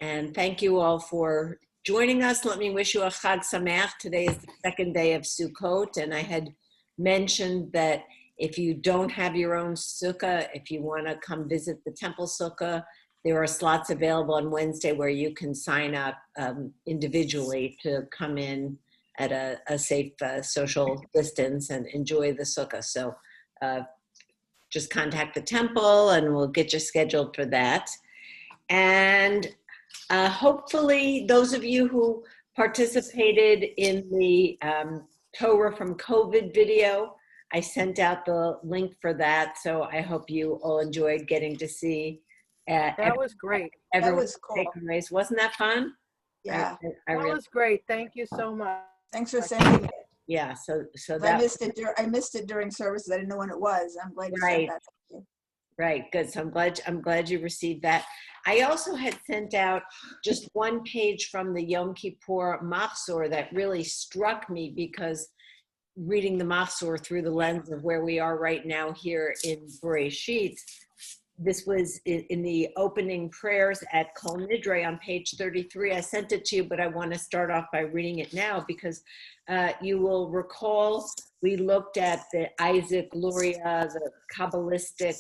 And thank you all for joining us. Let me wish you a Chag Sameach. Today is the second day of Sukkot, and I had mentioned that if you don't have your own sukkah, if you want to come visit the temple sukkah, there are slots available on Wednesday where you can sign up individually to come in at a safe social distance and enjoy the sukkah. So just contact the temple and we'll get you scheduled for that. And hopefully those of you who participated in the Torah from COVID video, I sent out the link for that. So I hope you all enjoyed getting to see that was great. That was cool. Takeaways. Wasn't that fun? Yeah. That was great. Thank you so much. Thanks for sending it. Yeah, so I missed it during services. I didn't know when it was. I'm glad you sent that. Thank you. Right, good. So I'm glad you received that. I also had sent out just one page from the Yom Kippur Machzor that really struck me, because reading the Machzor through the lens of where we are right now here in Bereshit, this was in the opening prayers at Kol Nidre on page 33. I sent it to you, but I want to start off by reading it now, because you will recall we looked at the Isaac Luria, the Kabbalistic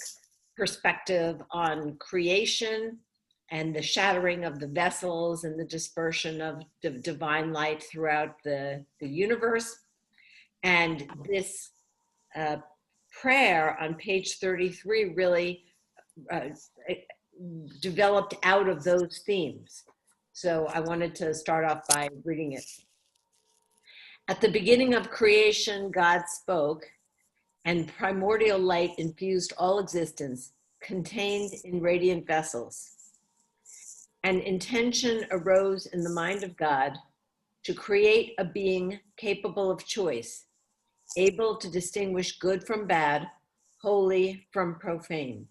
perspective on creation and the shattering of the vessels and the dispersion of the divine light throughout the universe. And this prayer on page 33 really developed out of those themes. So I wanted to start off by reading it. At the beginning of creation, God spoke, and primordial light infused all existence, contained in radiant vessels. An intention arose in the mind of God to create a being capable of choice, able to distinguish good from bad, holy from profane.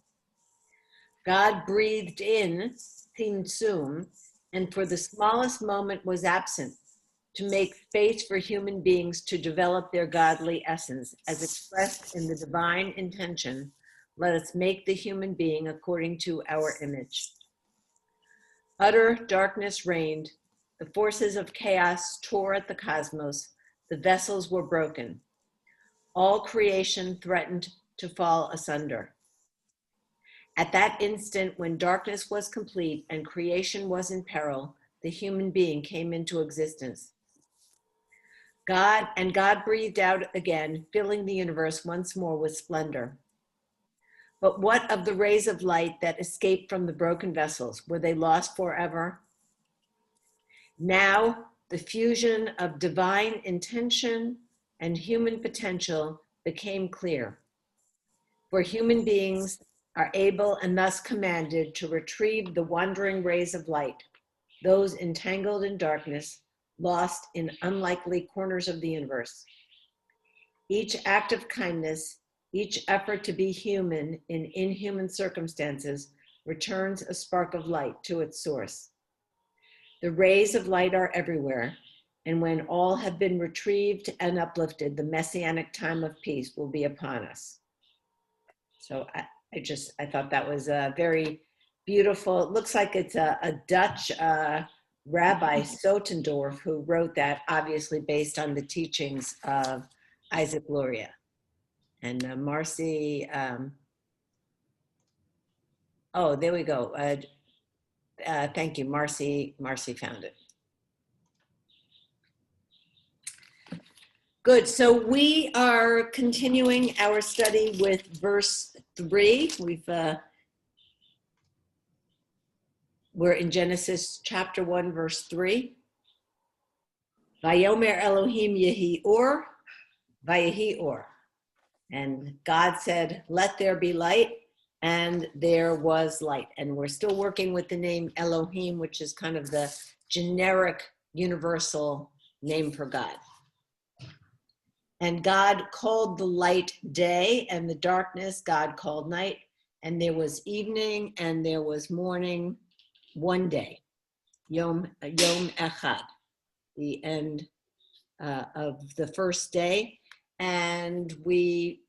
God breathed in Tzimtzum, and for the smallest moment was absent, to make space for human beings to develop their godly essence, as expressed in the divine intention, let us make the human being according to our image. Utter darkness reigned, the forces of chaos tore at the cosmos, the vessels were broken. All creation threatened to fall asunder. At that instant, when darkness was complete and creation was in peril, the human being came into existence. God breathed out again, filling the universe once more with splendor. But what of the rays of light that escaped from the broken vessels? Were they lost forever? Now, the fusion of divine intention and human potential became clear. For human beings are able and thus commanded to retrieve the wandering rays of light, those entangled in darkness, lost in unlikely corners of the universe. Each act of kindness, each effort to be human in inhuman circumstances returns a spark of light to its source. The rays of light are everywhere, and when all have been retrieved and uplifted, the messianic time of peace will be upon us. So I thought that was a very beautiful. It looks like it's a Dutch Rabbi Sotendorf who wrote that, obviously based on the teachings of Isaac Luria. And Marcy, oh, there we go. Thank you, Marcy found it. Good, so we are continuing our study with verse 3. We're in Genesis chapter 1, verse 3. Vayomer Elohim yehi or, vayehi or. And God said, let there be light, and there was light. And we're still working with the name Elohim, which is kind of the generic universal name for God. And God called the light day, and the darkness God called night. And there was evening and there was morning, one day, Yom Echad, the end of the first day. And we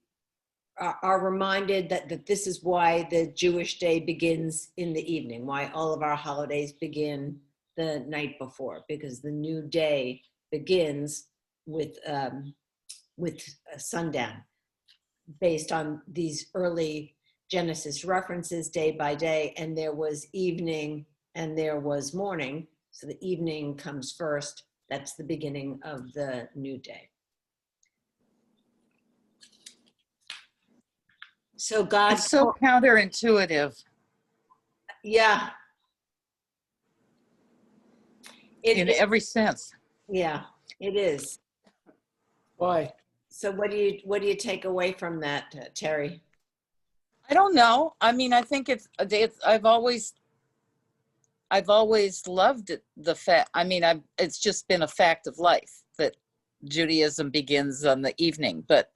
are reminded that this is why the Jewish day begins in the evening, why all of our holidays begin the night before, because the new day begins with sundown, based on these early Genesis references day by day. And there was evening and there was morning. So the evening comes first. That's the beginning of the new day. So God, It's so counterintuitive yeah, in every sense. yeah, it is. Why? So what do you take away from that, Terry? I don't know. I mean, I think it's I've always loved it, the fact. I mean, it's just been a fact of life that Judaism begins on the evening, but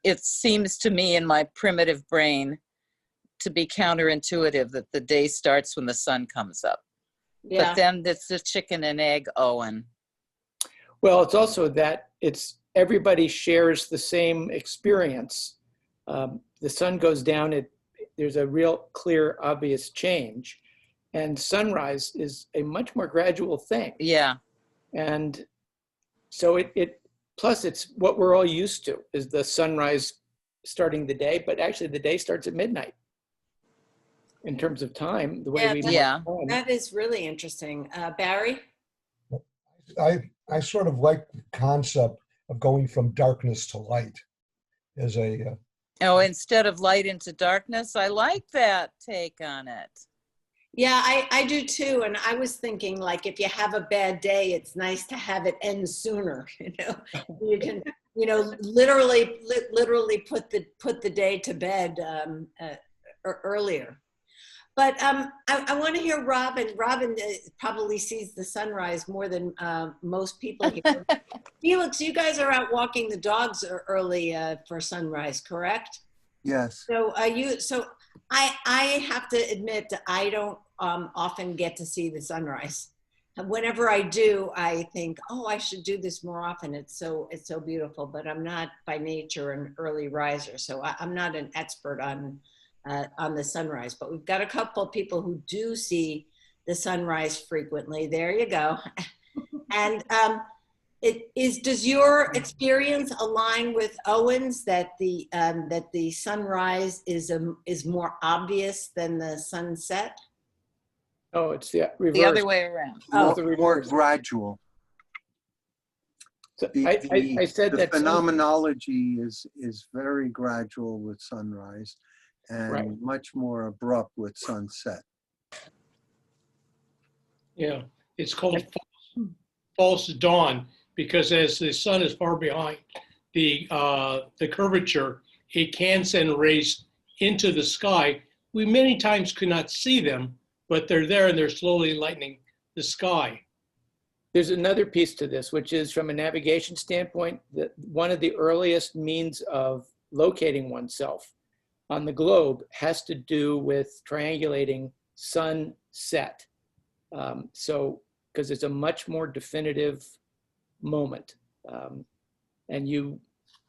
it seems to me in my primitive brain to be counterintuitive that the day starts when the sun comes up. Yeah. But then it's the chicken and egg, Owen. Well, it's also that everybody shares the same experience. The sun goes down, there's a real clear, obvious change. And sunrise is a much more gradual thing. Yeah. And so plus it's what we're all used to, is the sunrise starting the day, but actually the day starts at midnight in terms of time, the way we Yeah. mark time. That is really interesting. Barry? I sort of like the concept of going from darkness to light as a Instead of light into darkness. I like that take on it. Yeah, I do too. And I was thinking, like, if you have a bad day, it's nice to have it end sooner. You can, literally put the day to bed earlier. But I want to hear Robin. Robin probably sees the sunrise more than most people here. Felix, you guys are out walking the dogs early for sunrise, correct? Yes. So I have to admit that I don't often get to see the sunrise. And whenever I do, I think, oh, I should do this more often. It's so beautiful. But I'm not by nature an early riser, so I'm not an expert on the sunrise. But we've got a couple of people who do see the sunrise frequently. There you go. And does your experience align with Owen's, that the sunrise is more obvious than the sunset? Oh, it's the reverse. The other way around. More gradual. So I said the that phenomenology is very gradual with sunrise and Right. much more abrupt with sunset. Yeah, it's called false dawn, because as the sun is far behind the curvature, it can send rays into the sky. We many times could not see them, but they're there and they're slowly lightening the sky. There's another piece to this, which is from a navigation standpoint, that one of the earliest means of locating oneself on the globe has to do with triangulating sunset. So, because it's a much more definitive moment. And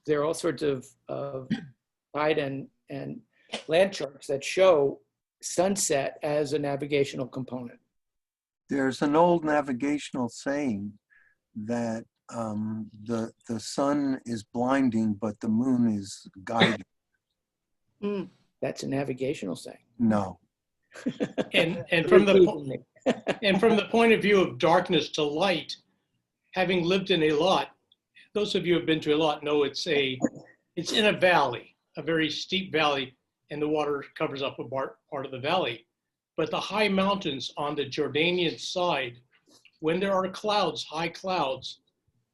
there are all sorts of tide and land charts that show sunset as a navigational component. There's an old navigational saying that the sun is blinding, but the moon is guiding. That's a navigational saying. No. And from the point of view of darkness to light, having lived in a lot, those of you who have been to a lot know it's in a valley, a very steep valley, and the water covers up a part of the valley. But the high mountains on the Jordanian side, when there are clouds, high clouds,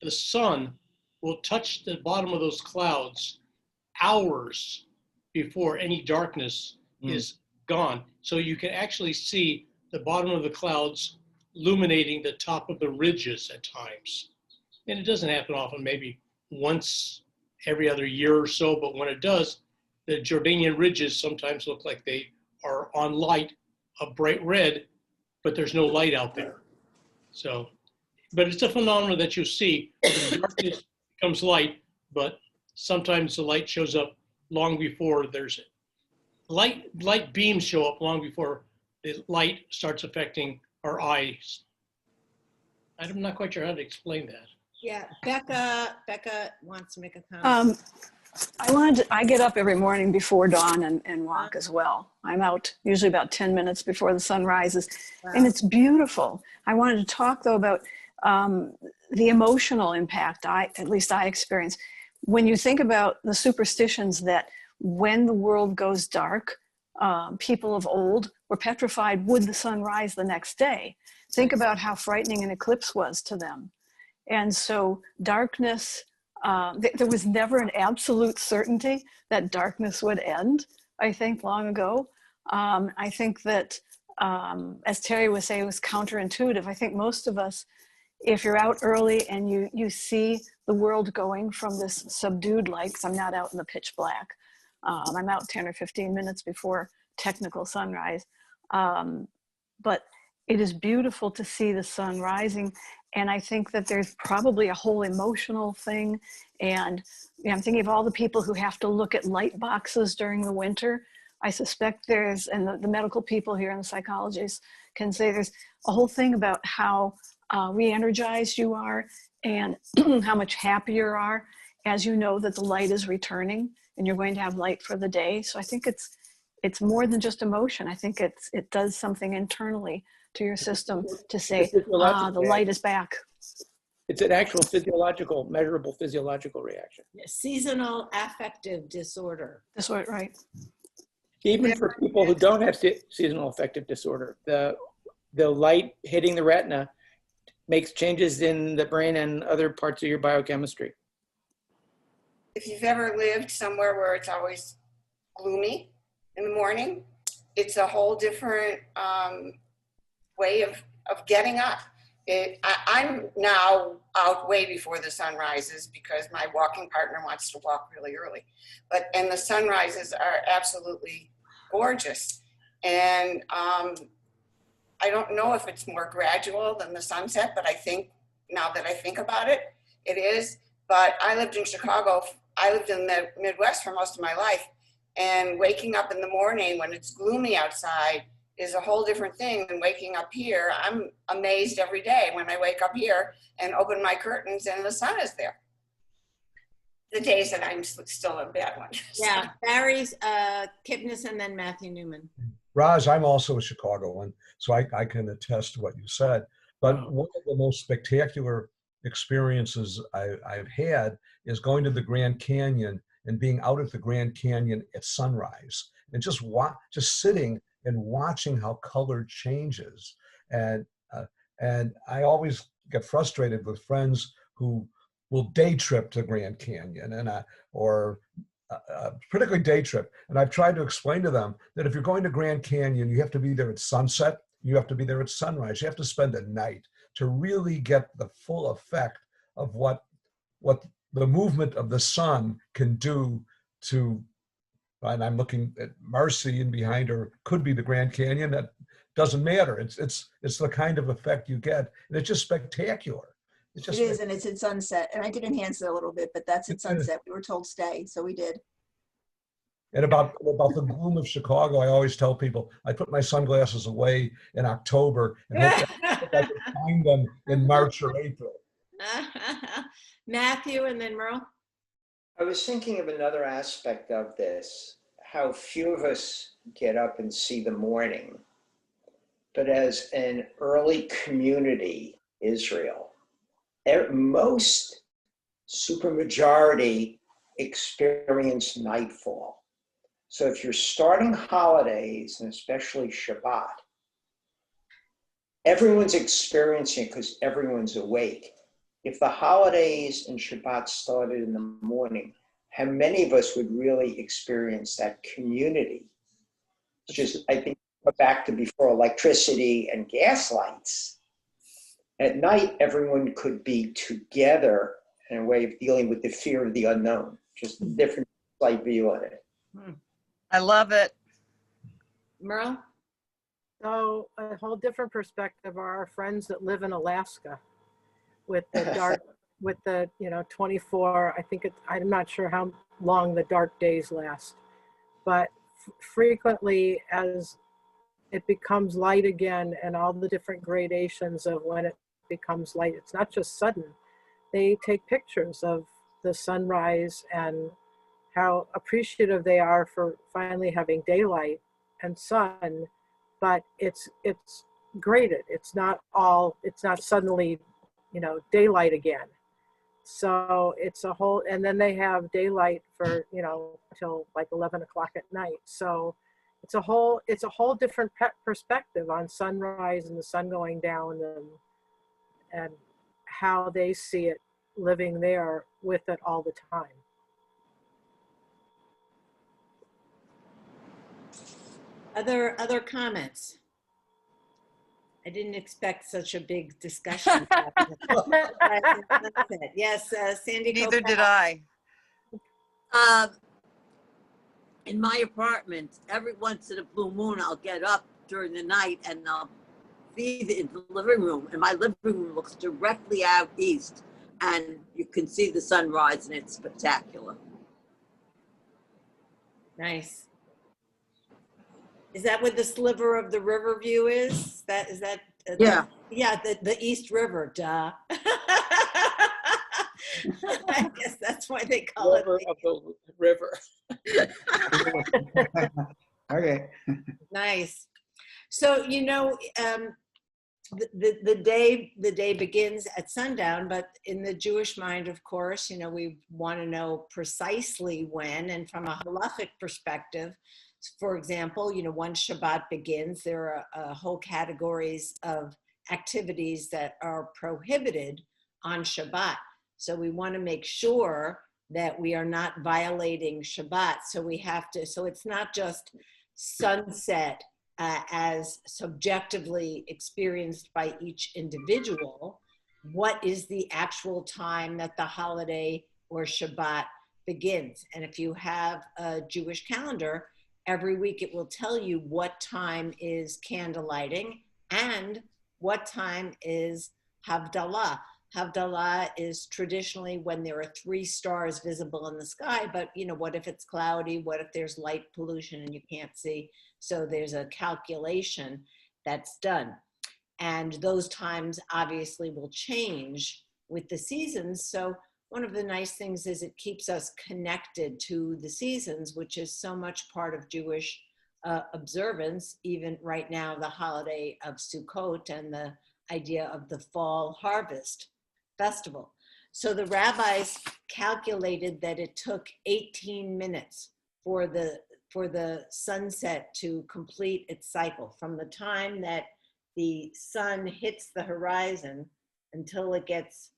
the sun will touch the bottom of those clouds hours before any darkness is gone. So you can actually see the bottom of the clouds illuminating the top of the ridges at times. And it doesn't happen often, maybe once every other year or so, but when it does, the Jordanian ridges sometimes look like they are on light, a bright red, but there's no light out there. So, but it's a phenomenon that you see. The darkness becomes light, but sometimes the light shows up long before there's light beams show up long before the light starts affecting our eyes. I'm not quite sure how to explain that. Yeah, Becca wants to make a comment. I get up every morning before dawn and walk as well. I'm out usually about 10 minutes before the sun rises, and it's beautiful. I wanted to talk though about the emotional impact at least I experience. When you think about the superstitions that when the world goes dark, people of old were petrified, would the sun rise the next day? Think about how frightening an eclipse was to them. And so darkness, there was never an absolute certainty that darkness would end, I think, long ago. I think that, as Terry was saying, it was counterintuitive. I think most of us, if you're out early and you see the world going from this subdued light, 'cause I'm not out in the pitch black. I'm out 10 or 15 minutes before technical sunrise. But it is beautiful to see the sun rising. And I think that there's probably a whole emotional thing. And I'm thinking of all the people who have to look at light boxes during the winter. I suspect there's, and the medical people here and the psychologists can say there's a whole thing about how re-energized you are and how much happier you are as you know that the light is returning and you're going to have light for the day. So I think it's more than just emotion. I think it does something internally to your system to say, the light is back. It's an actual physiological, measurable physiological reaction. Seasonal affective disorder. Disorder, right. Even for people who don't have seasonal affective disorder, the light hitting the retina makes changes in the brain and other parts of your biochemistry. If you've ever lived somewhere where it's always gloomy in the morning, it's a whole different way of getting up. I'm now out way before the sun rises because my walking partner wants to walk really early. And the sunrises are absolutely gorgeous. And I don't know if it's more gradual than the sunset, but I think now that I think about it, it is. But I lived in Chicago. I lived in the Midwest for most of my life. And waking up in the morning when it's gloomy outside is a whole different thing than waking up here. I'm amazed every day when I wake up here and open my curtains and the sun is there. The days that I'm still a bad one. Yeah, Barry's Kipnis and then Matthew Newman. Raj, I'm also a Chicagoan, so I can attest to what you said. But one of the most spectacular experiences I've had is going to the Grand Canyon and being out at the Grand Canyon at sunrise and just sitting and watching how color changes. And I always get frustrated with friends who will day trip to Grand Canyon or particularly day trip. And I've tried to explain to them that if you're going to Grand Canyon, you have to be there at sunset, you have to be there at sunrise, you have to spend a night to really get the full effect of what the movement of the sun can do to, and I'm looking at Marcy, and behind her could be the Grand Canyon. That doesn't matter. It's the kind of effect you get, and it's just spectacular. It is, and it's at sunset. And I did enhance it a little bit, but that's at sunset. We were told stay, so we did. And about the gloom of Chicago, I always tell people I put my sunglasses away in October and hope I can find them in March or April. Matthew and then Merle. I was thinking of another aspect of this, how few of us get up and see the morning. But as an early community, Israel, most supermajority experience nightfall. So if you're starting holidays, and especially Shabbat, everyone's experiencing it because everyone's awake. If the holidays and Shabbat started in the morning, how many of us would really experience that community? It's just, I think, back to before electricity and gas lights. At night, everyone could be together in a way of dealing with the fear of the unknown, just a different light view on it. I love it. Merle? So a whole different perspective are our friends that live in Alaska with the with the, 24, I'm not sure how long the dark days last, but frequently as it becomes light again and all the different gradations of when it becomes light, it's not just sudden. They take pictures of the sunrise and how appreciative they are for finally having daylight and sun, but it's graded. It's not suddenly, daylight again. So it's a whole, and then they have daylight for, till like 11 o'clock at night. So it's a whole different perspective on sunrise and the sun going down and how they see it living there with it all the time. Other comments? I didn't expect such a big discussion. Yes, Sandy. Neither Koppell. did I. In my apartment, every once in a blue moon, I'll get up during the night and I'll be in the living room, and my living room looks directly out east, and you can see the sunrise, and it's spectacular. Nice. Is that what the sliver of the river view is? Is that? Yeah. Yeah, the East River, duh. I guess that's why they call River it. of the river. Okay. Nice. So, the day begins at sundown, but in the Jewish mind, of course, we want to know precisely when. And from a halachic perspective, for example, once Shabbat begins, there are whole categories of activities that are prohibited on Shabbat. So we want to make sure that we are not violating Shabbat. So it's not just sunset as subjectively experienced by each individual. What is the actual time that the holiday or Shabbat begins? And if you have a Jewish calendar, every week it will tell you what time is candle lighting and what time is Havdalah. Havdalah is traditionally when there are 3 stars visible in the sky, but what if it's cloudy? What if there's light pollution and you can't see? So there's a calculation that's done. And those times obviously will change with the seasons. So one of the nice things is it keeps us connected to the seasons, which is so much part of Jewish observance, even right now, the holiday of Sukkot and the idea of the fall harvest festival. So the rabbis calculated that it took 18 minutes for the sunset to complete its cycle, from the time that the sun hits the horizon until it gets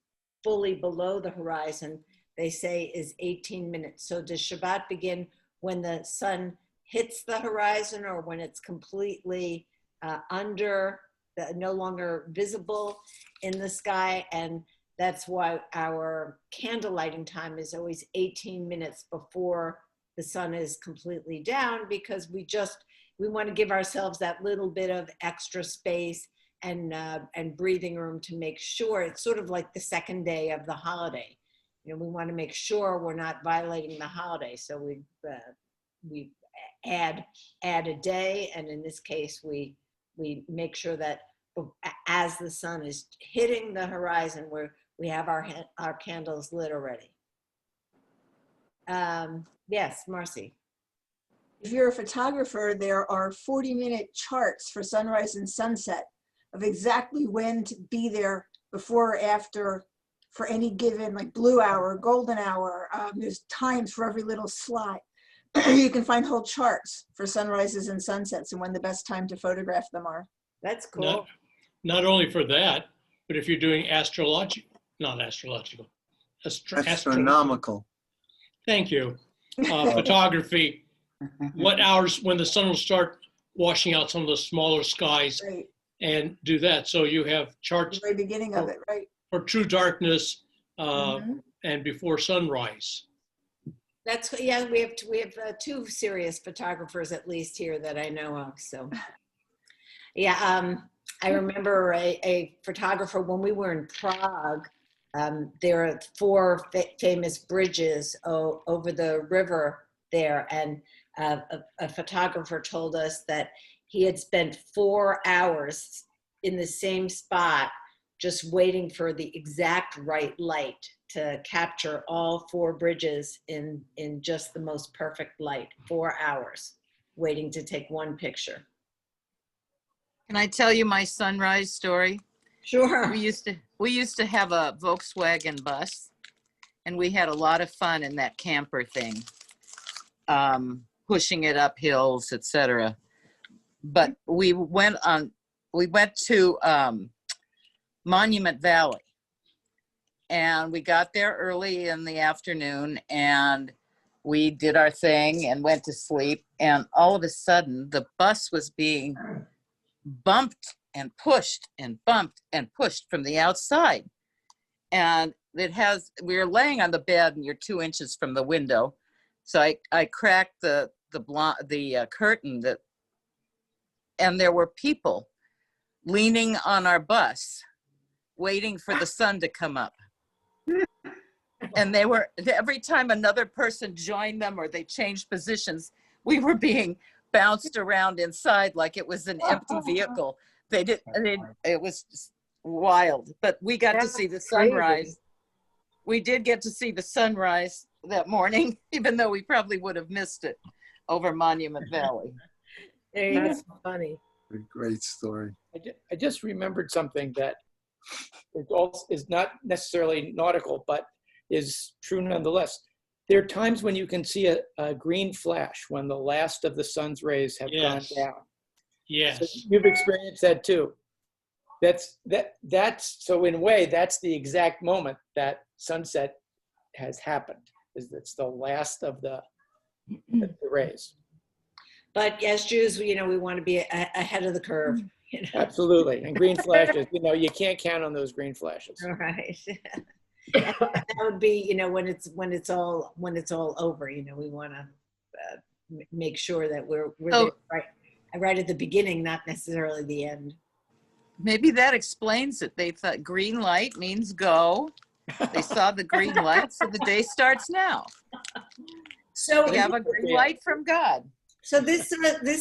fully below the horizon, they say is 18 minutes. So does Shabbat begin when the sun hits the horizon or when it's completely no longer visible in the sky? And that's why our candle lighting time is always 18 minutes before the sun is completely down, because we want to give ourselves that little bit of extra space and breathing room to make sure it's sort of like the second day of the holiday. We want to make sure we're not violating the holiday. So we add a day, and in this case, we make sure that as the sun is hitting the horizon, we have our candles lit already. Yes, Marcy. If you're a photographer, there are 40-minute charts for sunrise and sunset of exactly when to be there before or after for any given, like blue hour, golden hour. There's times for every little slot. You can find whole charts for sunrises and sunsets and when the best time to photograph them are. That's cool. Not only for that, but if you're doing Astronomical. Thank you. Photography, what hours when the sun will start washing out some of the smaller skies, Right. and do that. So you have The charts very beginning of it, right? for true darkness Mhm. and before sunrise. That's, yeah, we have 2 serious photographers at least here that I know of. So yeah, I remember a photographer when we were in Prague there are four famous bridges over the river there, and a photographer told us that he had spent 4 hours in the same spot just waiting for the exact right light to capture all 4 bridges in just the most perfect light. 4 hours waiting to take one picture. Can I tell you my sunrise story? Sure. We used to have a Volkswagen bus, and we had a lot of fun in that camper thing, pushing it up hills, etc. But we went to Monument Valley, and we got there early in the afternoon, and we did our thing and went to sleep. And all of a sudden, the bus was being bumped and pushed and bumped and pushed from the outside. And we were laying on the bed, and you're 2 inches from the window. So I cracked the curtain, and there were people leaning on our bus, waiting for the sun to come up. And every time another person joined them or they changed positions, we were being bounced around inside like it was an empty vehicle. It was just wild, but we got to see the sunrise. We did get to see the sunrise that morning, even though we probably would have missed it over Monument Valley. That's funny. A great story. I just remembered something that is not necessarily nautical, but is true nonetheless. There are times when you can see a green flash when the last of the sun's rays have gone down. Yes. So you've experienced that too. So in a way, that's the exact moment that sunset has happened. It's the last of the rays. But as Jews, we want to be ahead of the curve. Absolutely. And green flashes, you can't count on those green flashes. All right. That would be, when it's all over. We want to make sure that we're there right at the beginning, not necessarily the end. Maybe that explains it. They thought green light means go. They saw the green light, so the day starts now. So we have a green light from God. So this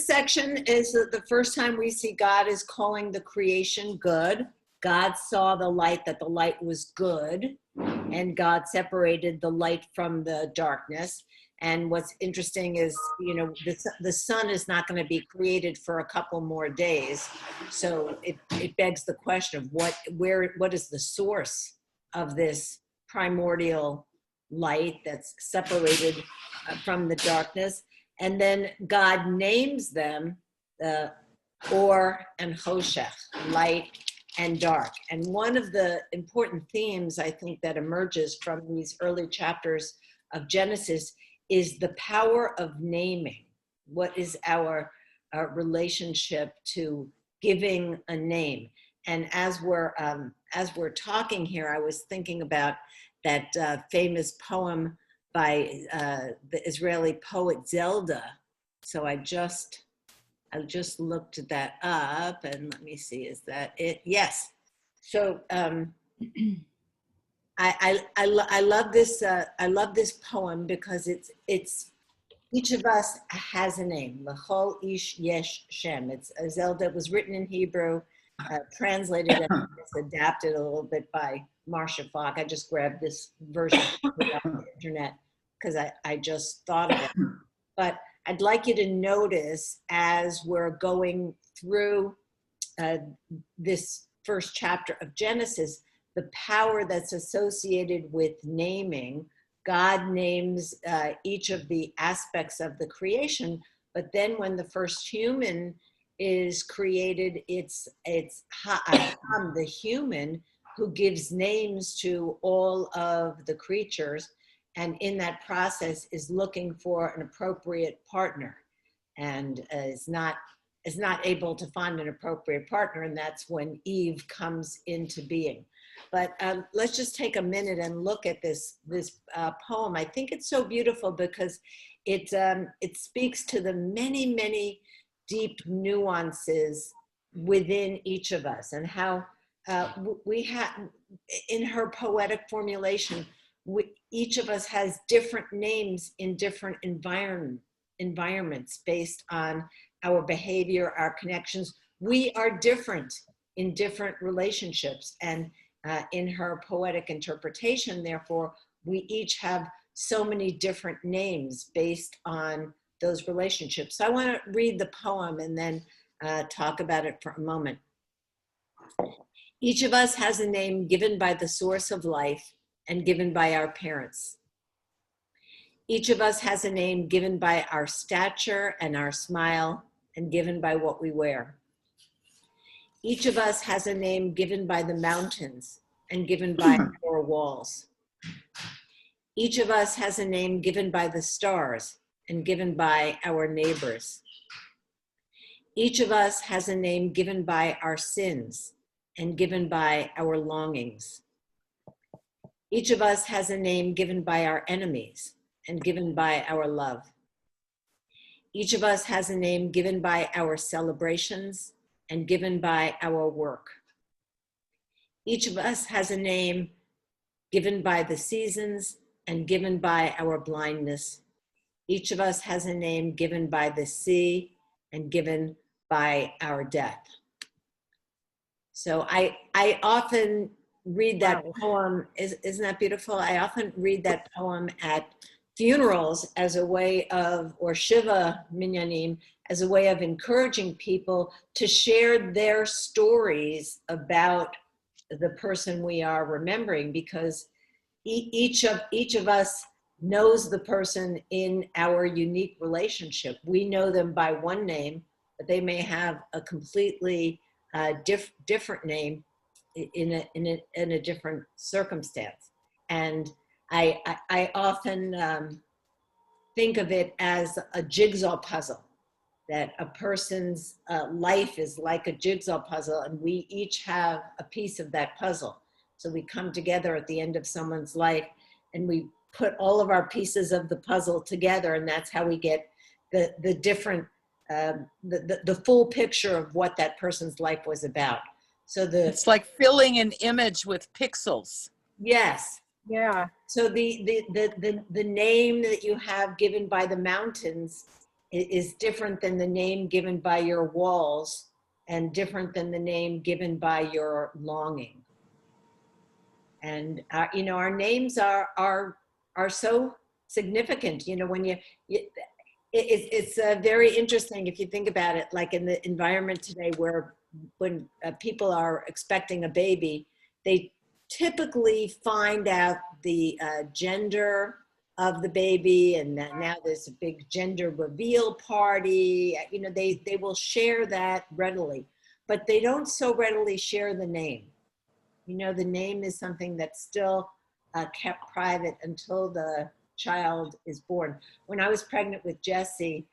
section is the first time we see God is calling the creation good. God saw the light, that the light was good, and God separated the light from the darkness. And what's interesting is, the sun is not going to be created for a couple more days. So it begs the question of what is the source of this primordial light that's separated from the darkness. And then God names them Or and Hoshech, light and dark. And one of the important themes, I think, that emerges from these early chapters of Genesis is the power of naming. What is our relationship to giving a name? And as we're talking here, I was thinking about that famous poem by the Israeli poet Zelda. So I just looked that up, and let me see, is that it? Yes. So I love this. I love this poem because it's each of us has a name. L'chol ish yesh shem. It's Zelda. It was written in Hebrew, translated and it's adapted a little bit by Marcia Falk. I just grabbed this version on the internet because I just thought of it. But I'd like you to notice as we're going through this first chapter of Genesis, the power that's associated with naming. God names each of the aspects of the creation, but then when the first human is created, it's Ha'adam, the human, who gives names to all of the creatures, and in that process is looking for an appropriate partner, and is not able to find an appropriate partner, and that's when Eve comes into being. But let's just take a minute and look at this poem. I think it's so beautiful because it speaks to the many, many deep nuances within each of us, and how we have, in her poetic formulation, each of us has different names in different environments based on our behavior, our connections. We are different in different relationships. And in her poetic interpretation, therefore, we each have so many different names based on those relationships. So I want to read the poem and then talk about it for a moment. Each of us has a name given by the source of life and given by our parents. Each of us has a name given by our stature and our smile and given by what we wear. Each of us has a name given by the mountains and given by our walls. Each of us has a name given by the stars and given by our neighbors. Each of us has a name given by our sins and given by our longings. Each of us has a name given by our enemies and given by our love. Each of us has a name given by our celebrations and given by our work. Each of us has a name given by the seasons and given by our blindness. Each of us has a name given by the sea and given by our death. So I often read that poem. Isn't that beautiful? I often read that poem at funerals as a way of, or Shiva Minyanim, as a way of encouraging people to share their stories about the person we are remembering, because each of us knows the person in our unique relationship. We know them by one name, but they may have a completely different name in a different circumstance. And I often think of it as a jigsaw puzzle, that a person's life is like a jigsaw puzzle, and we each have a piece of that puzzle. So we come together at the end of someone's life and we put all of our pieces of the puzzle together, and that's how we get the different, the full picture of what that person's life was about. So it's like filling an image with pixels. Yes. Yeah. So the name that you have given by the mountains is different than the name given by your walls, and different than the name given by your longing. And you know, our names are so significant. You know, when it's very interesting if you think about it. Like in the environment today, where when people are expecting a baby, they typically find out the gender of the baby, and now there's a big gender reveal party. You know, they will share that readily, but they don't so readily share the name. You know, the name is something that's still kept private until the child is born. When I was pregnant with Jessie,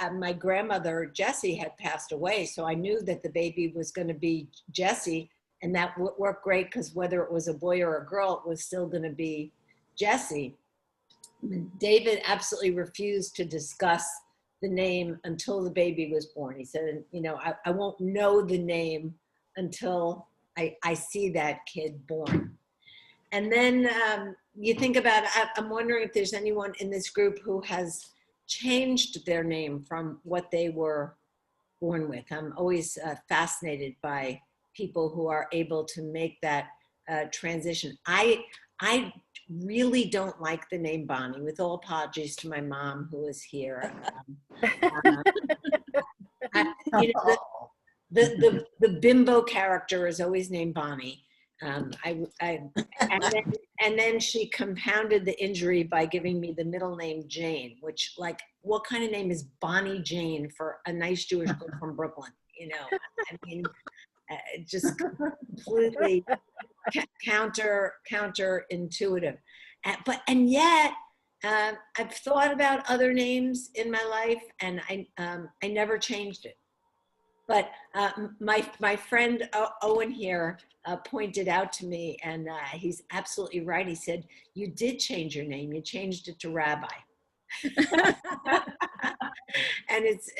my grandmother, Jessie, had passed away, so I knew that the baby was going to be Jessie, and that worked great, because whether it was a boy or a girl, it was still going to be Jessie. David absolutely refused to discuss the name until the baby was born. He said, you know, I won't know the name until I see that kid born. And then you think about, I'm wondering if there's anyone in this group who has changed their name from what they were born with. I'm always fascinated by people who are able to make that transition. I really don't like the name Bonnie, with all apologies to my mom who is here. You know, the bimbo character is always named Bonnie. And then she compounded the injury by giving me the middle name Jane, which, like, what kind of name is Bonnie Jane for a nice Jewish girl from Brooklyn? You know, I mean, just completely counterintuitive. And yet, I've thought about other names in my life, and I never changed it. But my friend Owen here pointed out to me, and he's absolutely right. He said, you did change your name. You changed it to Rabbi. And it's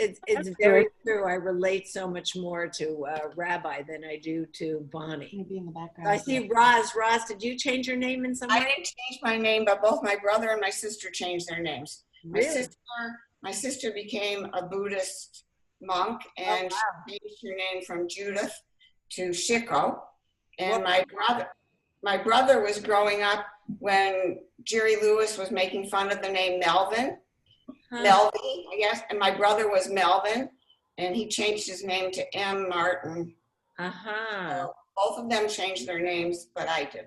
very true. I relate so much more to Rabbi than I do to Bonnie. Maybe in the background. I see Roz. Roz, did you change your name in some way? I didn't change my name, but both my brother and my sister changed their names. Really? My sister became a Buddhist monk, and she changed her name from Judith to Shiko. And my brother was growing up when Jerry Lewis was making fun of the name Melvin. Melvin, I guess, and my brother was Melvin, and he changed his name to M. Martin. So both of them changed their names, but I did.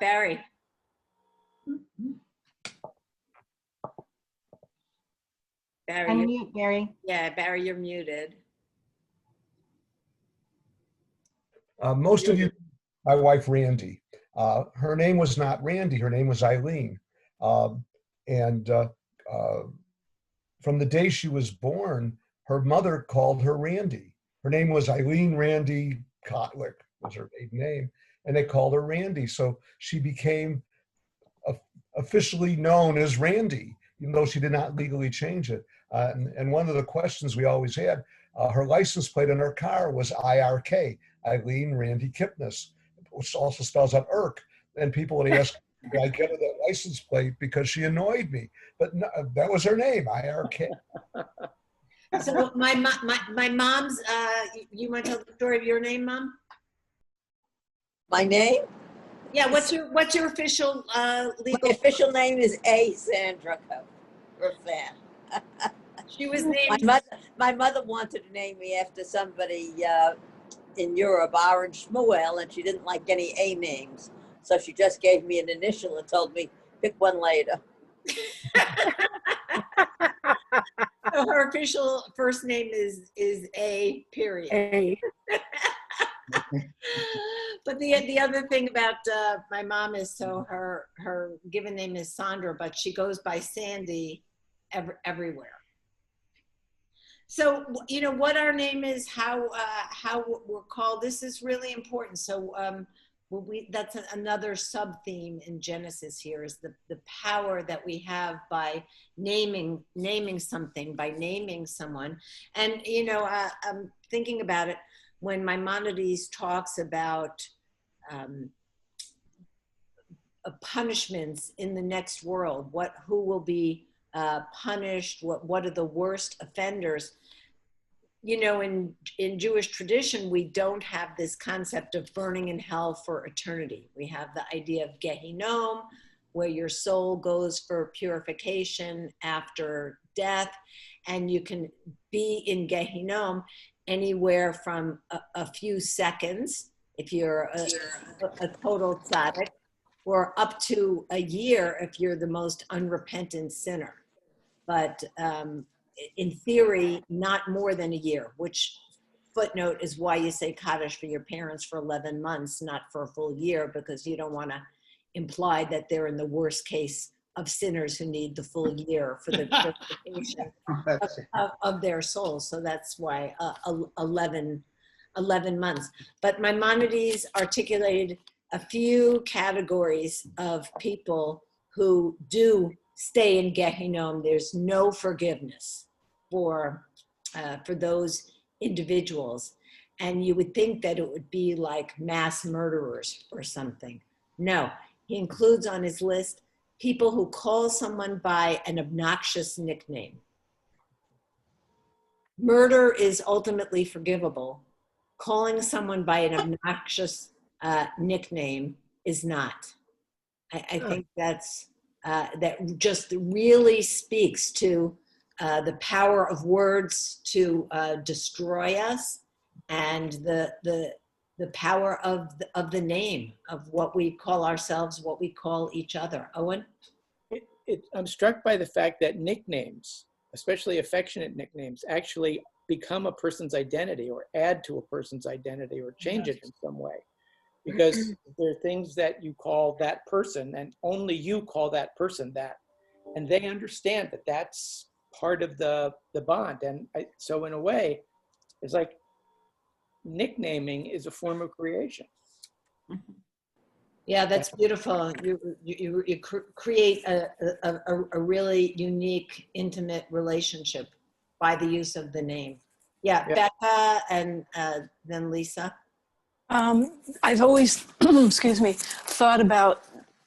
Barry. Barry. Unmute, Barry. Yeah, Barry, you're muted. Most of you, my wife, Randy. Her name was not Randy, her name was Eileen. And from the day she was born, her mother called her Randy. Her name was Eileen Randy Kotlick, was her maiden name, and they called her Randy. So she became officially known as Randy, even though she did not legally change it. And one of the questions we always had, her license plate on her car was IRK, Eileen Randy Kipnis, which also spells out Irk. And people would ask, did I get her that license plate because she annoyed me? But no, that was her name, IRK. So my mom's, you want to tell the story of your name, Mom? My name? Yeah, what's your official legal? My official name is A. Sandra Raffan. She was named. My mother wanted to name me after somebody in Europe, Aaron Shmuel, and she didn't like any A names. So she just gave me an initial and told me, pick one later. So her official first name is A, period. A. But the other thing about my mom is, so her given name is Sandra, but she goes by Sandy everywhere. So, you know, what our name is, how we're called, this is really important. So that's another sub-theme in Genesis here, is the power that we have by naming something, by naming someone. And, you know, I'm thinking about it when Maimonides talks about punishments in the next world, who will be punished, what are the worst offenders. You know, in Jewish tradition, we don't have this concept of burning in hell for eternity. We have the idea of Gehinnom, where your soul goes for purification after death, and you can be in Gehinnom anywhere from a few seconds, if you're a total tzaddik, or up to a year if you're the most unrepentant sinner. But in theory, not more than a year, which footnote is why you say Kaddish for your parents for 11 months, not for a full year, because you don't want to imply that they're in the worst case of sinners who need the full year for the purification of their souls. So that's why 11 months. But Maimonides articulated a few categories of people who do stay in Gehinnom. There's no forgiveness for those individuals. And you would think that it would be like mass murderers or something. No, he includes on his list people who call someone by an obnoxious nickname. Murder is ultimately forgivable. Calling someone by an obnoxious nickname is not. I think that's that just really speaks to the power of words to destroy us, and the power of the name, of what we call ourselves, what we call each other. Owen? I'm struck by the fact that nicknames, especially affectionate nicknames, actually become a person's identity, or add to a person's identity, or change it in some way. Because there are things that you call that person, and only you call that person that. And they understand that that's part of the bond. And so in a way, it's like nicknaming is a form of creation. Yeah, that's beautiful. You create a really unique, intimate relationship by the use of the name. Yeah, Yeah. Becca and then Lisa. I've always, excuse me, thought about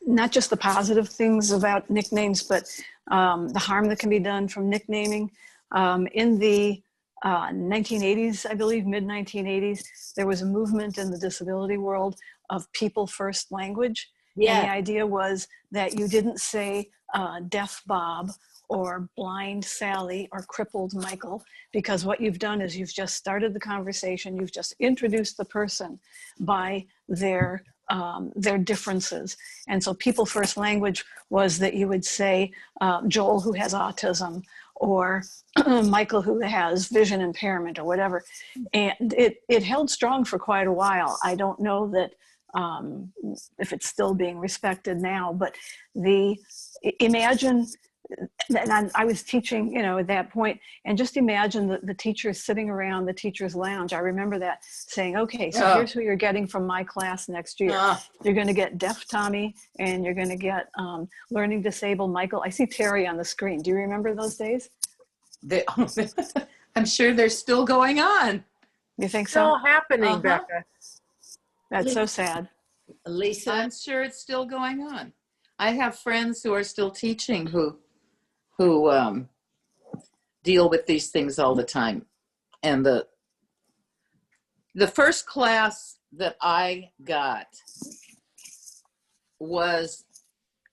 not just the positive things about nicknames, but the harm that can be done from nicknaming. In the 1980s, I believe, mid-1980s, there was a movement in the disability world of people first language. Yeah. And the idea was that you didn't say deaf Bob or blind Sally or crippled Michael, because what you've done is you've just started the conversation, you've just introduced the person by their differences. And so people first language was that you would say Joel who has autism, or Michael who has vision impairment or whatever. And it held strong for quite a while. I don't know that if it's still being respected now, but imagine, and I was teaching, at that point, and just imagine the teachers sitting around the teacher's lounge. I remember that, saying, okay, so here's who you're getting from my class next year. You're going to get deaf Tommy, and you're going to get learning disabled Michael. I see Terry on the screen. Do you remember those days? I'm sure they're still going on. You think so? Still happening, Becca. That's so sad. Lisa? I'm sure it's still going on. I have friends who are still teaching who deal with these things all the time. And the first class that I got was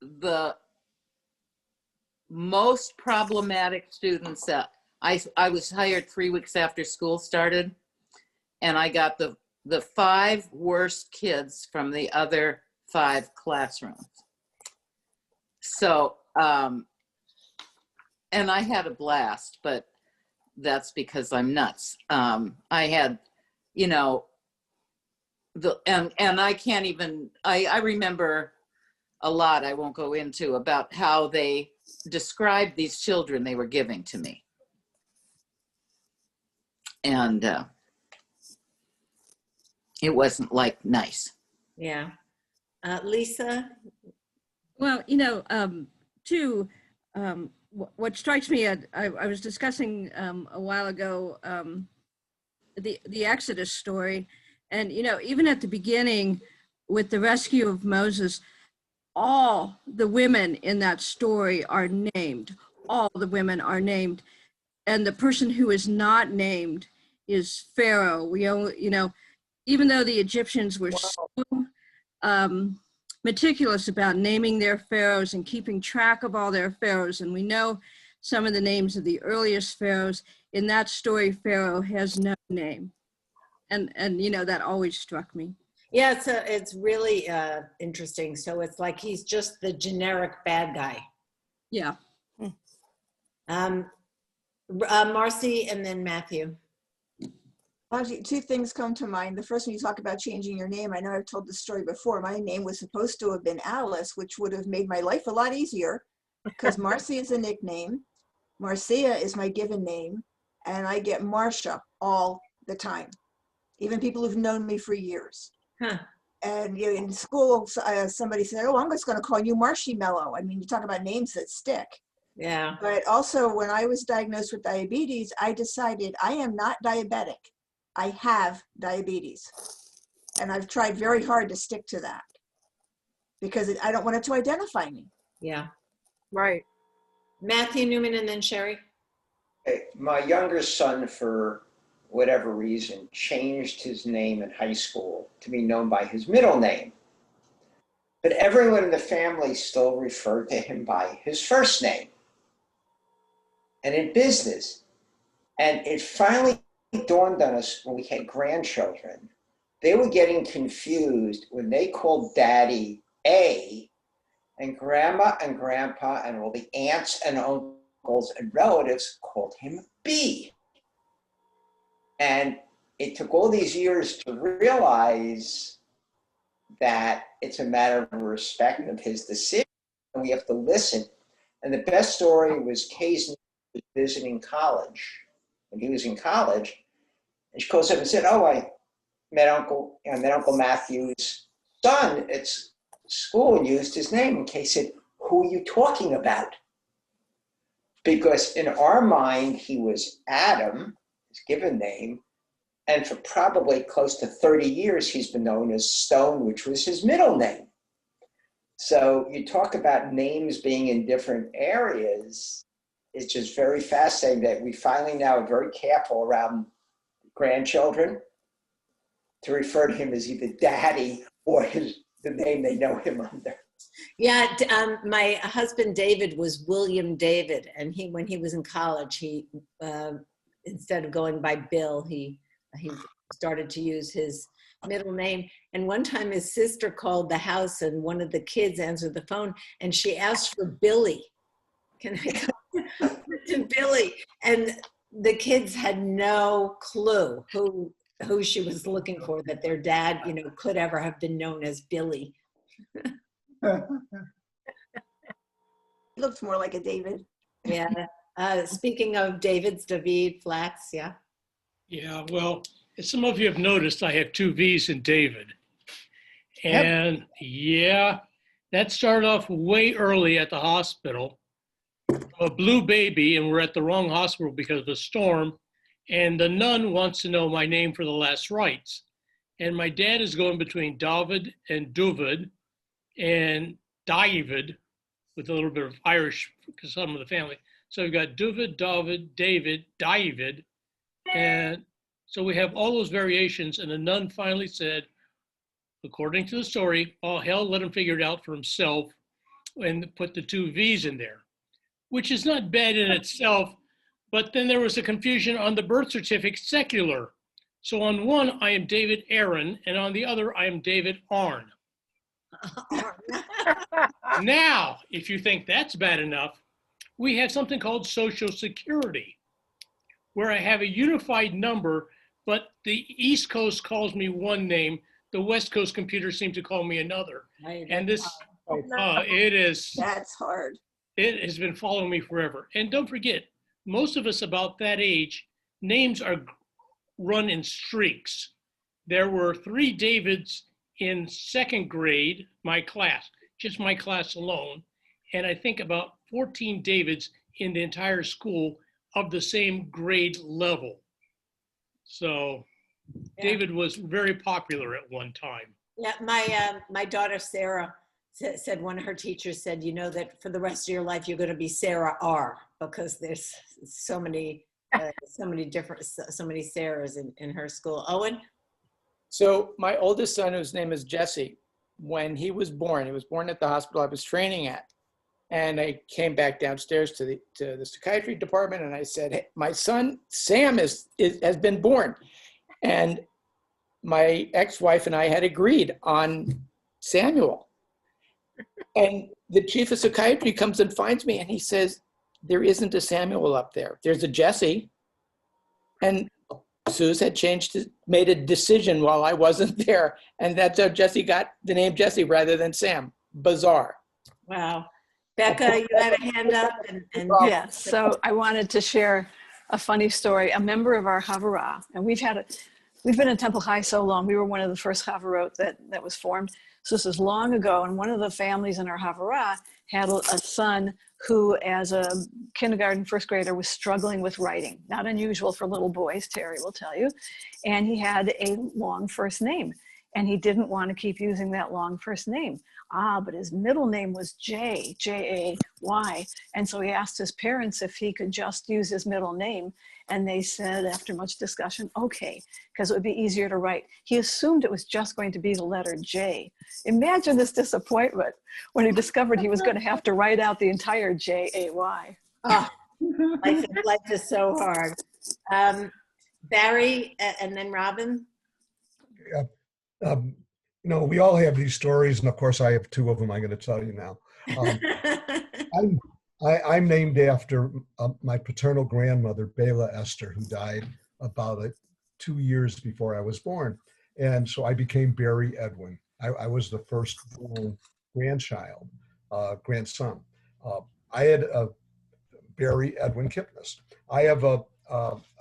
the most problematic students that I was hired 3 weeks after school started, and I got the 5 worst kids from the other 5 classrooms. So, and I had a blast, but that's because I'm nuts. I had, and I can't even, I remember a lot, I won't go into, about how they described these children they were giving to me. And it wasn't like nice. Yeah. Lisa? Well, too, what strikes me, I was discussing a while ago the Exodus story, and even at the beginning with the rescue of Moses, all the women in that story are named. All the women are named, and the person who is not named is Pharaoh. We only, even though the Egyptians were so meticulous about naming their pharaohs and keeping track of all their pharaohs, and we know some of the names of the earliest pharaohs, in that story Pharaoh has no name, and that always struck me. Yeah, it's really interesting. So it's like he's just the generic bad guy. Yeah. Marcy and then Matthew. Actually, 2 things come to mind. The first, when you talk about changing your name, I know I've told this story before. My name was supposed to have been Alice, which would have made my life a lot easier, because Marcy is a nickname. Marcia is my given name, and I get Marcia all the time, even people who've known me for years. Huh. And in school, somebody said, "Oh, I'm just going to call you Marshmallow." I mean, you talk about names that stick. Yeah. But also, when I was diagnosed with diabetes, I decided I am not diabetic. I have diabetes. And I've tried very hard to stick to that because I don't want it to identify me. Yeah. Right. Matthew Newman and then Sherry. My younger son, for whatever reason, changed his name in high school to be known by his middle name. But everyone in the family still referred to him by his first name. And in business, and it finally dawned on us when we had grandchildren, they were getting confused when they called Daddy A, and Grandma and Grandpa and all the aunts and uncles and relatives called him B. And it took all these years to realize that it's a matter of respect of his decision, and we have to listen. And the best story was Kay's niece was visiting college. When he was in college, and she calls up and said, "Oh, I met Uncle Matthew's son. It's school and used his name. And Kay said, "Who are you talking about?" Because in our mind, he was Adam, his given name, and for probably close to 30 years, he's been known as Stone, which was his middle name. So you talk about names being in different areas. It's just very fascinating that we finally now are very careful around grandchildren to refer to him as either daddy or the name they know him under. Yeah, my husband David was William David, and when he was in college, he instead of going by Bill, he started to use his middle name. And one time his sister called the house, and one of the kids answered the phone, and she asked for Billy. Can I go to Billy? And the kids had no clue who she was looking for, that their dad, could ever have been known as Billy. He looks more like a David. Yeah. Speaking of Davids, David, Flax, yeah. Yeah, well, as some of you have noticed, I have 2 V's in David. And yeah, that started off way early at the hospital. A blue baby, and we're at the wrong hospital because of a storm. And the nun wants to know my name for the last rites. And my dad is going between David and Duvid and David, with a little bit of Irish because some of the family. So we've got Duvid, David, David. And so we have all those variations. And the nun finally said, according to the story, oh, hell, let him figure it out for himself, and put the 2 V's in there, which is not bad in itself. But then there was a confusion on the birth certificate, secular. So on one, I am David Aaron, and on the other, I am David Arn. Now, if you think that's bad enough, we have something called Social Security, where I have a unified number, but the East Coast calls me one name, the West Coast computers seem to call me another. And this, it is. That's hard. It has been following me forever. And don't forget, most of us about that age, names are run in streaks. There were 3 Davids in 2nd grade, my class, just my class alone. And I think about 14 Davids in the entire school of the same grade level. So David was very popular at one time. Yeah, my daughter Sarah said, one of her teachers said, that for the rest of your life you're going to be Sarah R, because there's so many Sarahs in her school. Owen? So my oldest son, whose name is Jesse, when he was born at the hospital I was training at. And I came back downstairs to the psychiatry department, and I said, hey, my son, Sam, has been born. And my ex-wife and I had agreed on Samuel. And the chief of psychiatry comes and finds me, and he says, there isn't a Samuel up there. There's a Jesse. And Suze had made a decision while I wasn't there. And that's how Jesse got the name Jesse rather than Sam. Bizarre. Wow. Becca, you had a hand up. Yeah, so I wanted to share a funny story. A member of our Havurah, and we've been in Temple High so long, we were one of the first Havurot that was formed. So this is long ago, and one of the families in our Havurah had a son who, as a kindergarten, 1st grader, was struggling with writing. Not unusual for little boys, Terry will tell you. And he had a long first name, and he didn't want to keep using that long first name. But his middle name was J-A-Y. And so he asked his parents if he could just use his middle name. And they said, after much discussion, okay, because it would be easier to write. He assumed it was just going to be the letter J. Imagine this disappointment when he discovered he was going to have to write out the entire J-A-Y. Oh, life is so hard. Barry, and then Robin. We all have these stories, and of course I have 2 of them I'm going to tell you now. I'm named after my paternal grandmother, Bela Esther, who died about 2 years before I was born. And so I became Barry Edwin. I was the first born grandson. I had a Barry Edwin Kipnis. I have a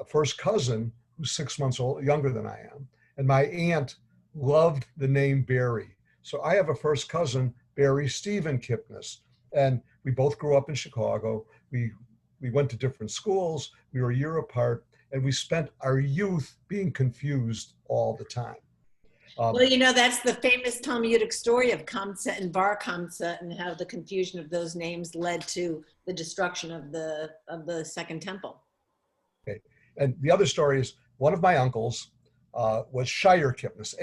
first cousin who's 6 months younger than I am. And my aunt loved the name Barry. So I have a first cousin, Barry Stephen Kipnis, and we both grew up in Chicago. We went to different schools. We were a year apart, and we spent our youth being confused all the time. Well, you know, that's the famous Talmudic story of Kamsa and Bar Kamsa, and how the confusion of those names led to the destruction of the Second Temple. Okay. And the other story is one of my uncles was Shire Kipnis,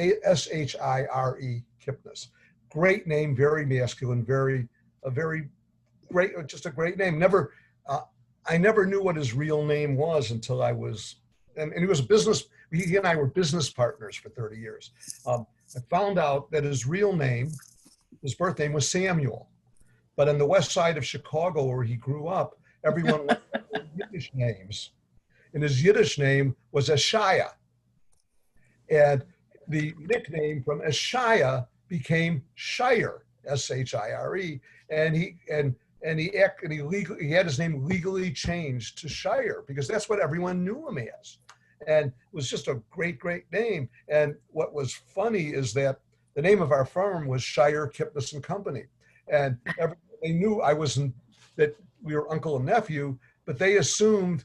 Shire Kipnis. Great name, very masculine, very great, just a great name. I never knew what his real name was until I was, and he was a business, he and I were business partners for 30 years. I found out that his real name, his birth name was Samuel. But on the west side of Chicago where he grew up, everyone went with Yiddish names. And his Yiddish name was Eshaya. And the nickname from Eshaya became Shire, S-H-I-R-E. And he had his name legally changed to Shire because that's what everyone knew him as. And it was just a great, great name. And what was funny is that the name of our firm was Shire Kipnis and Company. And they knew that we were uncle and nephew, but they assumed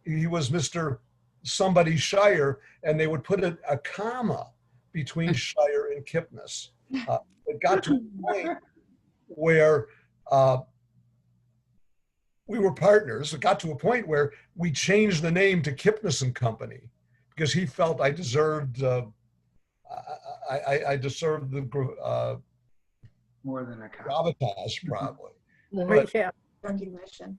he was Mr. somebody Shire, and they would put a comma between Shire and Kipnis. It got to a point where we were partners. It got to a point where we changed the name to Kipnis and Company because he felt I deserved I deserved the more than a gravitas, probably. Recognition.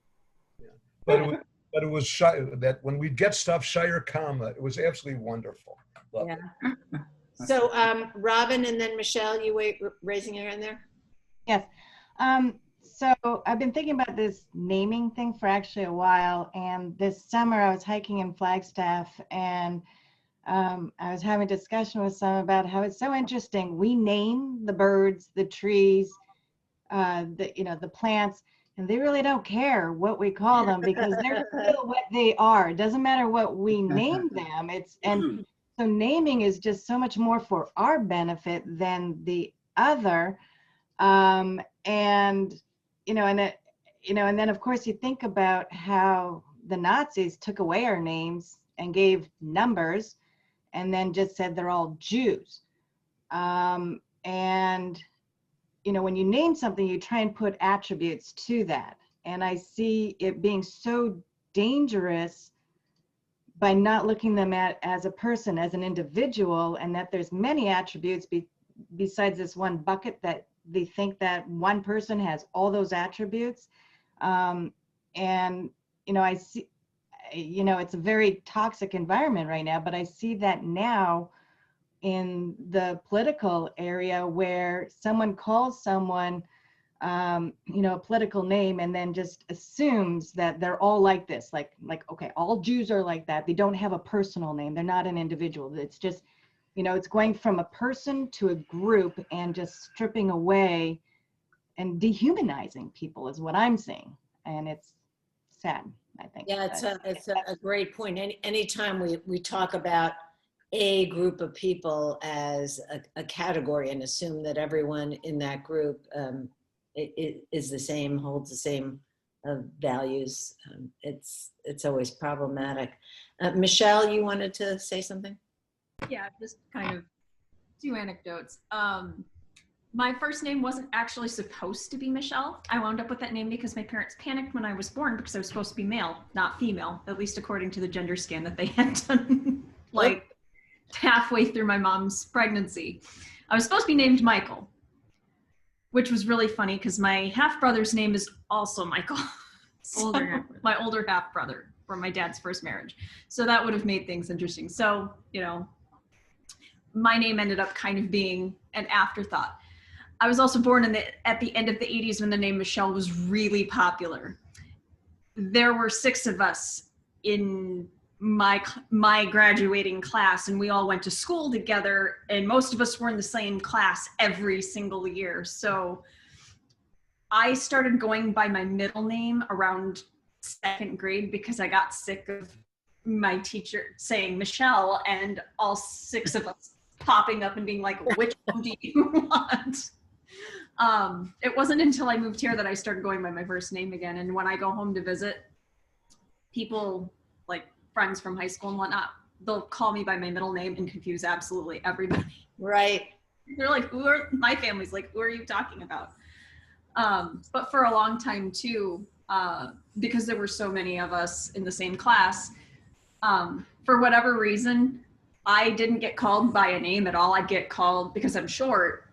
But it was shy that when we'd get stuff Shire comma, it was absolutely wonderful. Loved it. So Robin and then Michelle, you raising your hand there? Yes. So I've been thinking about this naming thing for actually a while, and this summer I was hiking in Flagstaff, and I was having a discussion with some about how it's so interesting. We name the birds, the trees, the plants, and they really don't care what we call them because they're still what they are. It doesn't matter what we name them. So naming is just so much more for our benefit than the other. And then of course you think about how the Nazis took away our names and gave numbers and then just said they're all Jews. And when you name something, you try and put attributes to that. And I see it being so dangerous by not looking them at as a person, as an individual, and that there's many attributes besides this one bucket that they think that one person has all those attributes. I see, it's a very toxic environment right now, but I see that now in the political area where someone calls someone, a political name and then just assumes that they're all like this, like, okay, all Jews are like that. They don't have a personal name. They're not an individual. It's just, it's going from a person to a group and just stripping away and dehumanizing people is what I'm seeing. And it's sad, I think. Yeah, it's a great point. Anytime we talk about a group of people as a category and assume that everyone in that group is the same, holds the same values, it's always problematic. Michelle, you wanted to say something? Yeah, just kind of 2 anecdotes. My first name wasn't actually supposed to be Michelle. I wound up with that name because my parents panicked when I was born because I was supposed to be male, not female, at least according to the gender scan that they had done halfway through my mom's pregnancy. I was supposed to be named Michael, which was really funny because my half-brother's name is also Michael. My older half-brother from my dad's first marriage. So that would have made things interesting. So, my name ended up kind of being an afterthought. I was also born at the end of the 80s when the name Michelle was really popular. There were 6 of us in my graduating class, and we all went to school together, and most of us were in the same class every single year. So I started going by my middle name around 2nd grade because I got sick of my teacher saying Michelle, and all 6 of us popping up and being like, which one do you want? It wasn't until I moved here that I started going by my first name again. And when I go home to visit, people, like friends from high school and whatnot, they'll call me by my middle name and confuse absolutely everybody. Right. They're like, my family's like, who are you talking about? But for a long time too, because there were so many of us in the same class, for whatever reason, I didn't get called by a name at all. I'd get called, because I'm short,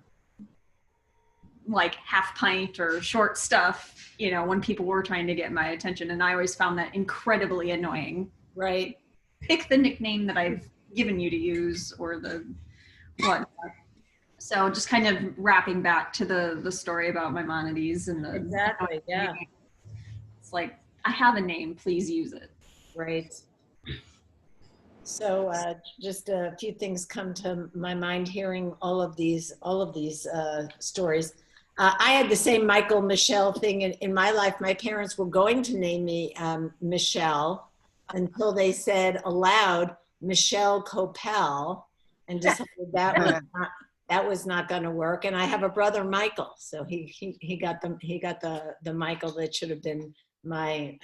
like half pint or short stuff, you know, when people were trying to get my attention. And I always found that incredibly annoying. Right. Pick the nickname that I've given you to use, or the what. So just kind of wrapping back to the story about Maimonides and the Exactly, yeah. It's like, I have a name, please use it. Right. So just a few things come to my mind hearing all of these stories. I had the same Michael Michelle thing in my life. My parents were going to name me Michelle until they said aloud Michelle Koppell, and decided that was not going to work. And I have a brother Michael, so he got the Michael that should have been my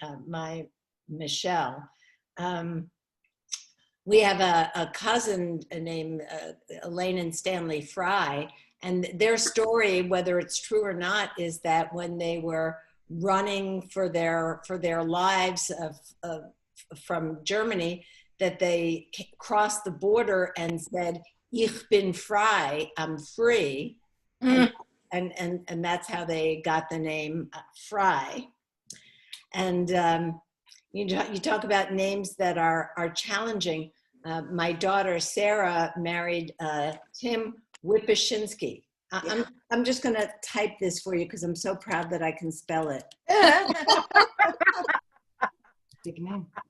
Michelle. We have a cousin named Elaine and Stanley Fry, and their story, whether it's true or not, is that when they were running for their lives from Germany, that they crossed the border and said, "Ich bin frei," I'm free, and that's how they got the name Fry. And you talk about names that are challenging. My daughter Sarah married Tim Wipashinsky. I'm just going to type this for you because I'm so proud that I can spell it.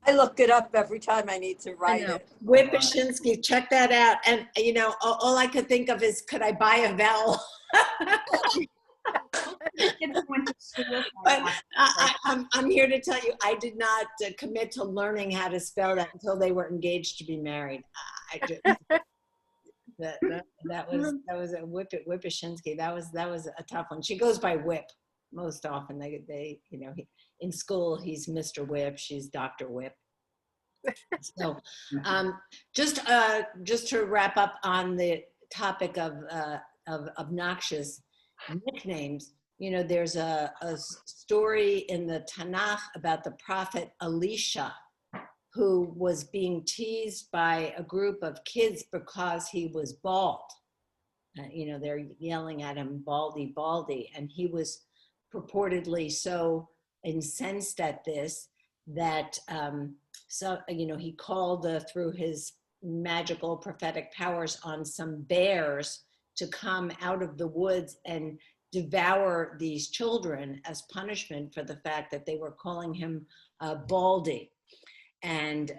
I look it up every time I need to write it. Wipashinsky, check that out. And you know, all I could think of is, could I buy a vowel? But I'm here to tell you, I did not commit to learning how to spell that until they were engaged to be married. That was a Wipashinsky. That was a tough one. She goes by Whip most often. They you know, in school he's Mr. Whip, she's Dr. Whip. So just to wrap up on the topic of obnoxious nicknames, you know, there's a story in the Tanakh about the prophet Elisha, who was being teased by a group of kids because he was bald. You know, they're yelling at him, baldy, baldy. And he was purportedly so incensed at this that, you know, he called through his magical prophetic powers on some bears to come out of the woods and devour these children as punishment for the fact that they were calling him baldy. And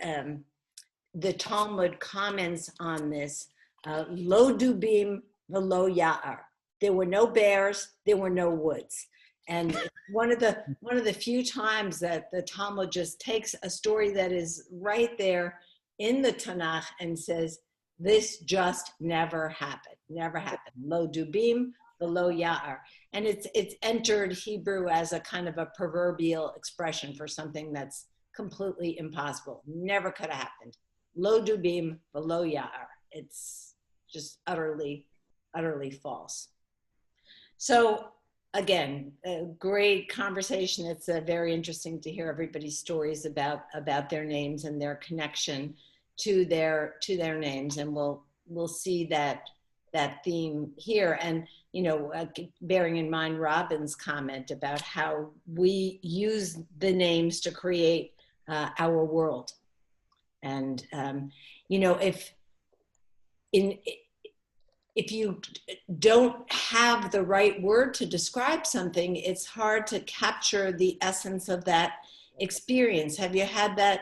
the Talmud comments on this, lo dubim velo ya'ar. There were no bears, there were no woods. And one of the few times that the Talmud just takes a story that is right there in the Tanakh and says, this just never happened, never happened. Lo dubim velo ya'ar. And it's entered Hebrew as a kind of a proverbial expression for something that's completely impossible. Never could have happened. Lo dubim velo ya'ar. It's just utterly, utterly false. So again, a great conversation. It's very interesting to hear everybody's stories about their names and their connection to their names, and we'll see that theme here. And you know, bearing in mind Robin's comment about how we use the names to create our world. And you know, if you don't have the right word to describe something, it's hard to capture the essence of that experience. Have you had that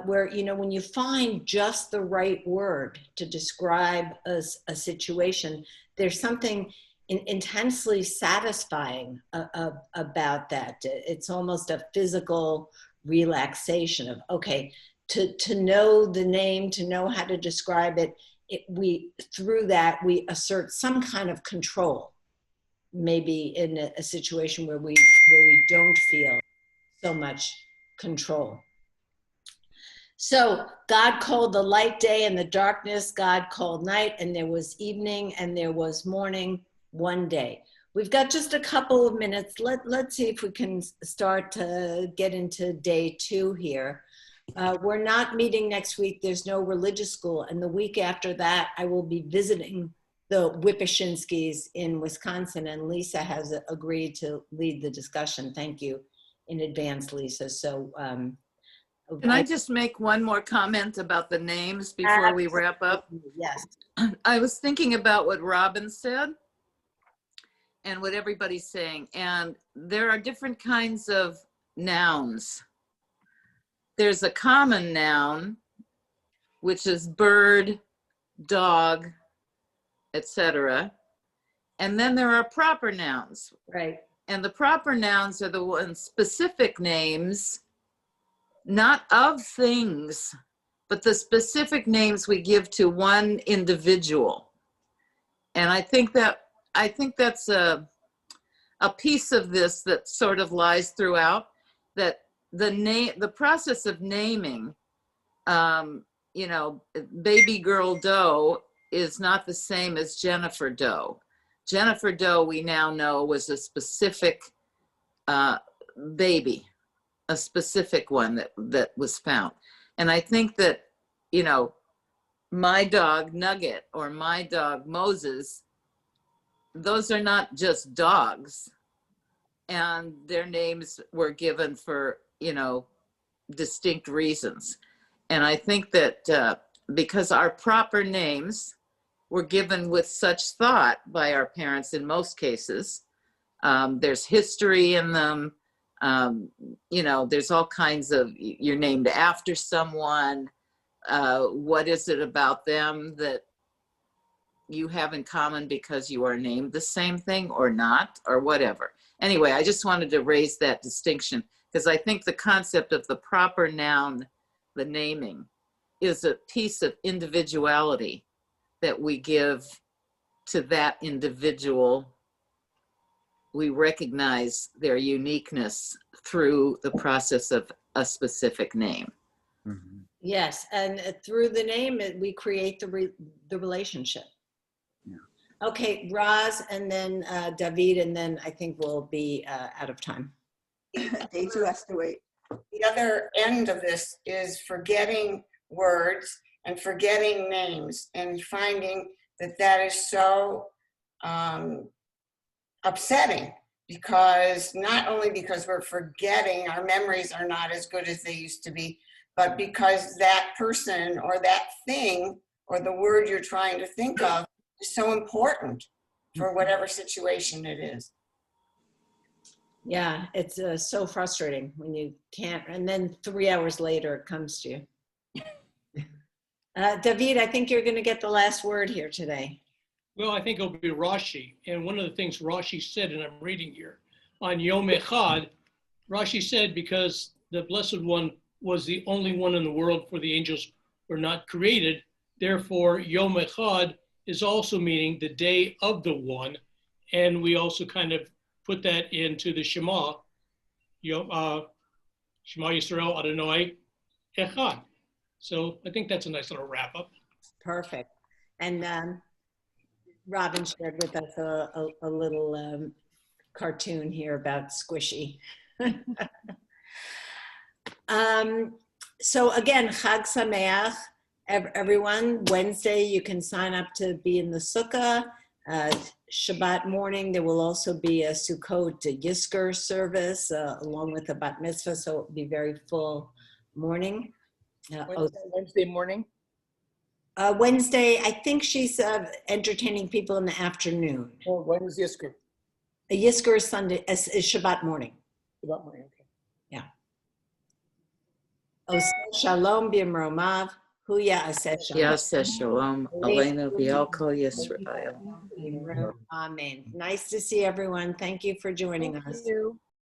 where, you know, when you find just the right word to describe a situation, there's something intensely satisfying about that. It's almost a physical relaxation of, okay, to know the name, to know how to describe it, through that, we assert some kind of control, maybe in a situation where we don't feel so much control. So God called the light day and the darkness, God called night, and there was evening and there was morning one day. We've got just a couple of minutes. Let's see if we can start to get into day 2 here. We're not meeting next week. There's no religious school. And the week after that, I will be visiting the Wipashinskis in Wisconsin, and Lisa has agreed to lead the discussion. Thank you in advance, Lisa. So can I just make one more comment about the names before we wrap up? Yes. I was thinking about what Robin said and what everybody's saying. And there are different kinds of nouns. There's a common noun, which is bird, dog, etc. And then there are proper nouns. Right. And the proper nouns are the ones, specific names, not of things, but the specific names we give to one individual. And I think that's a piece of this that sort of lies throughout, that the process of naming, baby girl Doe is not the same as Jennifer Doe. Jennifer Doe, we now know, was a specific baby, a specific one that was found. And I think that, my dog Nugget or my dog Moses, those are not just dogs, and their names were given for, distinct reasons. And I think that because our proper names were given with such thought by our parents in most cases, there's history in them. There's all kinds of, you're named after someone. What is it about them that you have in common because you are named the same thing or not, or whatever. Anyway, I just wanted to raise that distinction because I think the concept of the proper noun, the naming, is a piece of individuality that we give to that individual. We recognize their uniqueness through the process of a specific name. Mhm. Yes, and through the name, we create the relationship. Yeah. Okay, Roz, and then David, and then I think we'll be out of time. Day 2 has to wait. The other end of this is forgetting words and forgetting names, and finding that is so upsetting, because not only because we're forgetting, our memories are not as good as they used to be, but because that person or that thing or the word you're trying to think of is so important for whatever situation it is. Yeah, it's so frustrating when you can't, and then 3 hours later it comes to you. David, I think you're going to get the last word here today. Well, I think it'll be Rashi. And one of the things Rashi said, and I'm reading here, on Yom Echad, Rashi said, because the Blessed One was the only one in the world, for the angels were not created, therefore Yom Echad is also meaning the day of the one. And we also kind of put that into the Shema, Shema Yisrael Adonai Echad. So I think that's a nice little wrap up. Perfect. And Robin shared with us a little cartoon here about Squishy. So again, Chag Sameach, everyone. Wednesday, you can sign up to be in the Sukkah. Shabbat morning, there will also be a Sukkot Yizkor service along with a Bat Mitzvah, so it will be very full morning. Wednesday morning? Wednesday, I think she's entertaining people in the afternoon. Oh, when is Yizkor? Yizkor is Sunday, is Shabbat morning. Shabbat morning, okay. Yeah. Oseh Shalom b'mromav, hu ya'aseh shalom. Ya'aseh shalom, aleinu v'al kol Yisrael. Amen. Nice to see everyone. Thank you for joining us. Thank you.